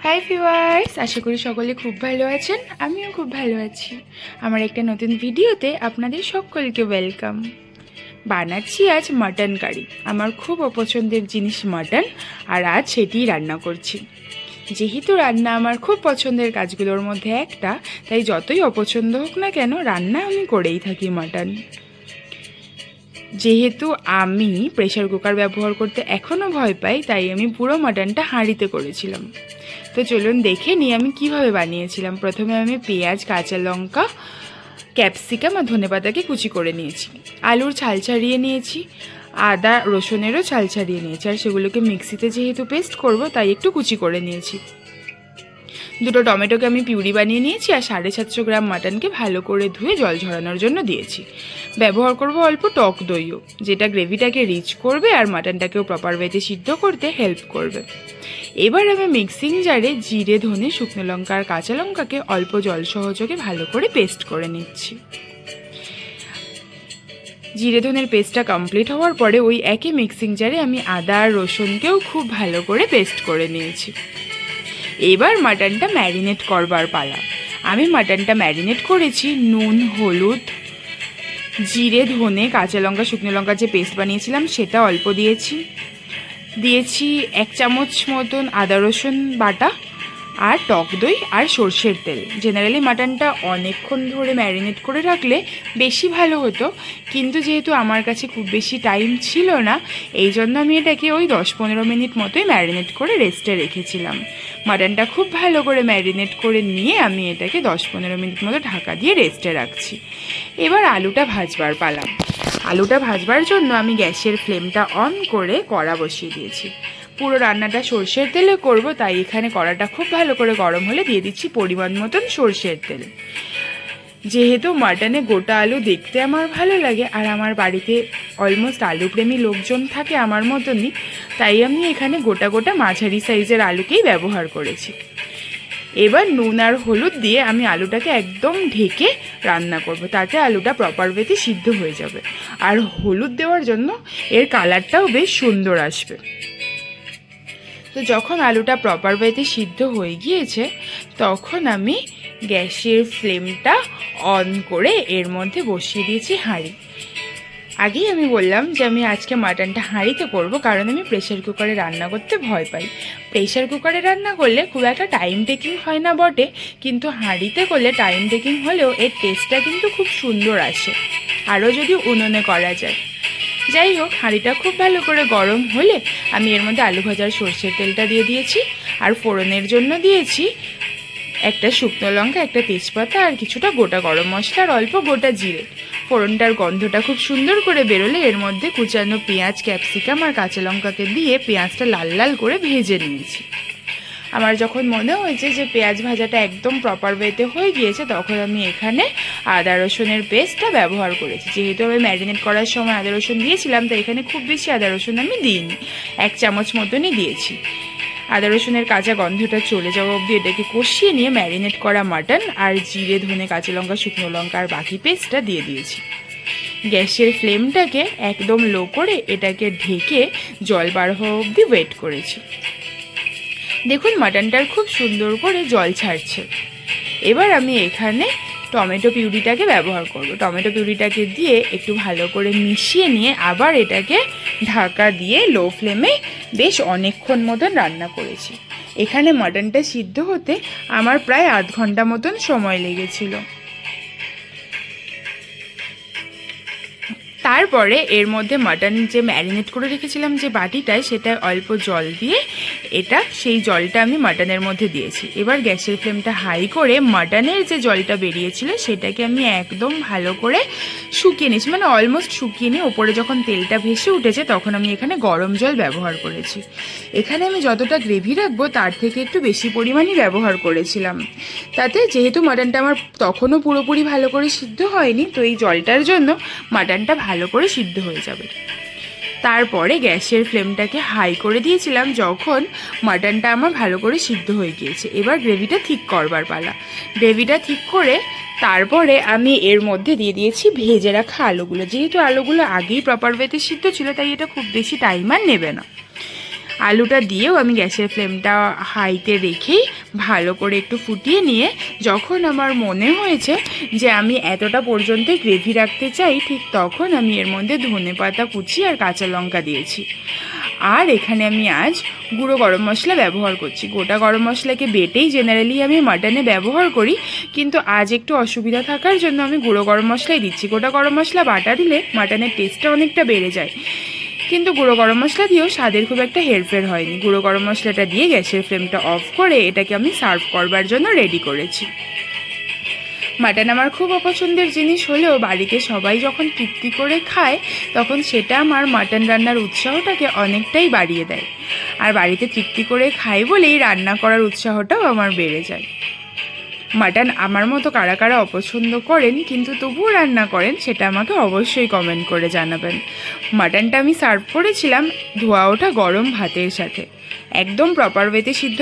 Hi viewers, আশা করি সকলে খুব ভালো আছেন। আমিও খুব ভালো আছি। আমার একটা নতুন ভিডিওতে আপনাদের সকলকে ওয়েলকাম। বানাচ্ছি আজ মাটন কারি। আমার খুব অপছন্দের জিনিস মাটন, আর আজ সেটিই রান্না করছি। যেহেতু রান্না আমার খুব পছন্দের কাজগুলোর মধ্যে একটা, তাই যতই অপছন্দ হোক না কেন রান্না আমি করেই থাকি মাটন। যেহেতু আমি প্রেসার কুকার ব্যবহার করতে এখনও ভয় পাই, তাই আমি পুরো মাটনটা হাঁড়িতে করেছিলাম। তো চলুন দেখে নিই আমি কিভাবে বানিয়েছিলাম। প্রথমে আমি পেঁয়াজ, কাঁচা লঙ্কা, ক্যাপসিকাম আর ধনেপাতাকে কুচি করে নিয়েছি। আলুর ছাল ছাড়িয়ে নিয়েছি, আদা রসুনেরও ছাল ছাড়িয়ে নিয়েছি, আর সেগুলোকে মিক্সিতে যেহেতু পেস্ট করব তাই একটু কুচি করে নিয়েছি। দুটো টমেটোকে আমি পিউরি বানিয়ে নিয়েছি, আর 750 গ্রাম মাটনকে ভালো করে ধুয়ে জল ঝরানোর জন্য দিয়েছি। ব্যবহার করব অল্প টক দইও, যেটা গ্রেভিটাকে রিচ করবে আর মাটনটাকেও প্রপার ওয়েতে সিদ্ধ করতে হেল্প করবে। এবার আমি মিক্সিং জারে জিরে, ধনে, শুকনো লঙ্কা আর কাঁচা লঙ্কাকে অল্প জল সহযোগে ভালো করে পেস্ট করে নিচ্ছি। জিরে ধনের পেস্টটা কমপ্লিট হওয়ার পরে ওই একই মিক্সিং জারে আমি আদা আর রসুনকেও খুব ভালো করে পেস্ট করে নিয়েছি। এবার মাটনটা ম্যারিনেট করবার পালা। আমি মাটনটা ম্যারিনেট করেছি নুন, হলুদ, জিরে, ধনে, কাঁচা লঙ্কা, শুকনো লঙ্কা যে পেস্ট বানিয়েছিলাম সেটা অল্প দিয়েছি 1 চামচ মতন আদা রসুন বাটা, আর টক দই আর সর্ষের তেল। জেনারেলি মাটনটা অনেকক্ষণ ধরে ম্যারিনেট করে রাখলে বেশি ভালো হতো, কিন্তু যেহেতু আমার কাছে খুব বেশি টাইম ছিল না, এই জন্য আমি এটাকে ওই 10-15 মিনিট মতোই ম্যারিনেট করে রেস্টে রেখেছিলাম। মাটনটা খুব ভালো করে ম্যারিনেট করে নিয়ে আমি এটাকে 10-15 মিনিট মতো ঢাকা দিয়ে রেস্টে রাখছি। এবার আলুটা ভাজবার পালা। আলুটা ভাজবার জন্য আমি গ্যাসের ফ্লেমটা অন করে কড়া বসিয়ে দিয়েছি। পুরো রান্নাটা সর্ষের তেলে করব, তাই এখানে কড়াটা খুব ভালো করে গরম হলে দিয়ে দিচ্ছি পরিমাণ মতন সর্ষের তেল। যেহেতু মাটনে গোটা আলু দেখতে আমার ভালো লাগে, আর আমার বাড়িতে অলমোস্ট আলুপ্রেমী লোকজন থাকে আমার মতনই, তাই আমি এখানে গোটা গোটা মাঝারি সাইজের আলুকেই ব্যবহার করেছি। এবার নুন আর হলুদ দিয়ে আমি আলুটাকে একদম ঢেকে রান্না করব, তাতে আলুটা প্রপার ওয়েতে সিদ্ধ হয়ে যাবে। আর হলুদ দেওয়ার জন্য এর কালারটাও বেশ সুন্দর আসবে। তো যখন আলুটা প্রপার ওয়েতে সিদ্ধ হয়ে গিয়েছে, তখন আমি গ্যাসের ফ্লেমটা অন করে এর মধ্যে বসিয়ে দিয়েছি হাঁড়ি। আগেই আমি বললাম যে আমি আজকে মাটনটা হাঁড়িতে করব, কারণ আমি প্রেসার কুকারে রান্না করতে ভয় পাই। প্রেসার কুকারে রান্না করলে খুব একটা টাইম টেকিং হয় না বটে, কিন্তু হাঁড়িতে করলে টাইম টেকিং হলেও এর টেস্টটা কিন্তু খুব সুন্দর আসে, আরও যদি উনুনে করা যায়। যাই হোক, হাঁড়িটা খুব ভালো করে গরম হলে আমি এর মধ্যে আলু ভাজার সর্ষের তেলটা দিয়ে দিয়েছি, আর ফোড়নের জন্য দিয়েছি একটা শুকনো লঙ্কা, একটা তেজপাতা, আর কিছুটা গোটা গরম মশলা, আর অল্প গোটা জিরে। ফোড়নটার গন্ধটা খুব সুন্দর করে বেরোলে এর মধ্যে কুচানো পেঁয়াজ, ক্যাপসিকাম আর কাঁচা লঙ্কাকে দিয়ে পেঁয়াজটা লাল লাল করে ভেজে নিয়েছি। আমার যখন মনে হয়েছে যে পেঁয়াজ ভাজাটা একদম প্রপার ওয়েতে হয়ে গিয়েছে, তখন আমি এখানে আদা রসুনের পেস্টটা ব্যবহার করেছি। যেহেতু আমি ম্যারিনেট করার সময় আদা রসুন দিয়েছিলাম, তাই এখানে খুব বেশি আদা রসুন আমি দিইনি, 1 চামচ মতনই দিয়েছি। আদা রসুনের কাঁচা গন্ধটা চলে যাওয়া অবধি এটাকে কষিয়ে নিয়ে ম্যারিনেট করা মাটন আর জিরে, ধনে, কাঁচা লঙ্কা, শুকনো লঙ্কা আর বাকি পেস্টটা দিয়ে দিয়েছি। গ্যাসের ফ্লেমটাকে একদম লো করে এটাকে ঢেকে জল বার হওয়া অবধি ওয়েট করেছি। দেখুন মাটনটার খুব সুন্দর করে জল ছাড়ছে। এবার আমি এখানে টমেটো পিউরিটাকে ব্যবহার করব। টমেটো পিউরিটাকে দিয়ে একটু ভালো করে মিশিয়ে নিয়ে আবার এটাকে ঢাকা দিয়ে লো ফ্লেমে বেশ অনেকক্ষণ মতন রান্না করেছি। এখানে মাটনটা সিদ্ধ হতে আমার প্রায় আধ ঘন্টা মতন সময় লেগেছিল। তারপরে এর মধ্যে মাটন যে ম্যারিনেট করে রেখেছিলাম যে বাটিটায়, সেটা অল্প জল দিয়ে সেই জলটা আমি মাটনের মধ্যে দিয়েছি। এবার গ্যাসের ফ্লেমটা হাই করে মাটনের যে জলটা বেরিয়েছিল সেটাকে আমি একদম ভালো করে শুকিয়ে নিয়েছি, মানে অলমোস্ট শুকিয়ে নিয়ে ওপরে যখন তেলটা ভেসে উঠেছে তখন আমি এখানে গরম জল ব্যবহার করেছি। এখানে আমি যতটা গ্রেভি রাখবো তার থেকে একটু বেশি পরিমাণই ব্যবহার করেছিলাম, তাতে যেহেতু মাটনটা আমার তখনও পুরোপুরি ভালো করে সিদ্ধ হয়নি, তো এই জলটার জন্য মাটনটা ভালো করে সিদ্ধ হয়ে যাবে। তারপরে গ্যাসের ফ্লেমটাকে হাই করে দিয়েছিলাম যখন মাটনটা আমার ভালো করে সিদ্ধ হয়ে গিয়েছে। এবার গ্রেভিটা ঠিক করবার পালা। গ্রেভিটা ঠিক করে তারপরে আমি এর মধ্যে দিয়ে দিয়েছি ভেজে রাখা আলুগুলো। যেহেতু আলুগুলো আগেই প্রপার ওয়েতে সিদ্ধ ছিল, তাই এটা খুব বেশি টাইম আর নেবে না। আলুটা দিয়েও আমি গ্যাসের ফ্লেমটা হাইতে রেখেই ভালো করে একটু ফুটিয়ে নিয়ে যখন আমার মনে হয়েছে যে আমি এতটা পর্যন্ত গ্রেভি রাখতে চাই, ঠিক তখন আমি এর মধ্যে ধনেপাতা কুচি আর কাঁচা লঙ্কা দিয়েছি। আর এখানে আমি আজ গুঁড়ো গরম মশলা ব্যবহার করছি। গোটা গরম মশলাকে বেটেই জেনারেলি আমি মাটনে ব্যবহার করি, কিন্তু আজ একটু অসুবিধা থাকার জন্য আমি গুঁড়ো গরম মশলাই দিচ্ছি। গোটা গরম মশলা বাটা দিলে মাটনের টেস্টটা অনেকটা বেড়ে যায়, কিন্তু গুঁড়ো গরম মশলা দিয়েও স্বাদের খুব একটা হেরফের হয়নি। গুঁড়ো গরম মশলাটা দিয়ে গ্যাসের ফ্লেমটা অফ করে এটাকে আমি সার্ভ করবার জন্য রেডি করেছি। মাটন আমার খুব অপছন্দের জিনিস হলেও বাড়িতে সবাই যখন তৃপ্তি করে খায় তখন সেটা আমার মাটন রান্নার উৎসাহটাকে অনেকটাই বাড়িয়ে দেয়। আর বাড়িতে তৃপ্তি করে খাই বলেই রান্না করার উৎসাহটাও আমার বেড়ে যায়। মাটন আমার মতো কারা কারা অপছন্দ করেন কিন্তু তবুও রান্না করেন, সেটা আমাকে অবশ্যই কমেন্ট করে জানাবেন। মাটনটা আমি সার্ভ করেছিলাম ধোয়া ওঠা গরম ভাতের সাথে, একদম প্রপার ওয়েতে সিদ্ধ